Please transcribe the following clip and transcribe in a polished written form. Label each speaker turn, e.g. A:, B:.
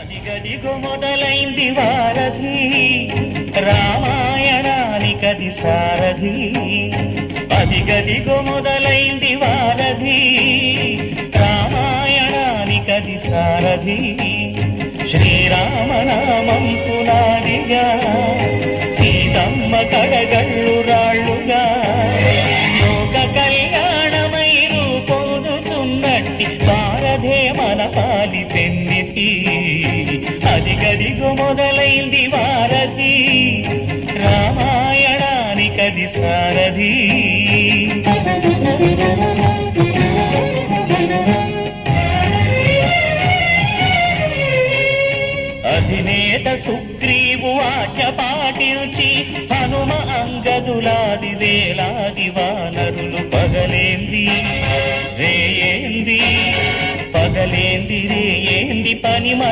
A: అదిగదిగో మొదలైంది వారధి రామాయణానికది సారథి. అదిగదిగో మొదలైంది వారధి రామాయణానికది సారథి. శ్రీరామనామం పునాదిగా సీతమ్మ కడగళ్ళు రాళ్ళుగా లోక కళ్యాణమై రూపొందుతున్నట్టి వారధే మన పాలి పెన్నితి. అదిగదిగో మొదలైంది వారధి రామాయణానికది సారథి. అధినేత సుగ్రీవు ఆజ్ఞ పాటించి హనుమ అంగదులాది వేలాది వానరులు పగలేంది రేయేంది పగలేంది రేయేంది పని మన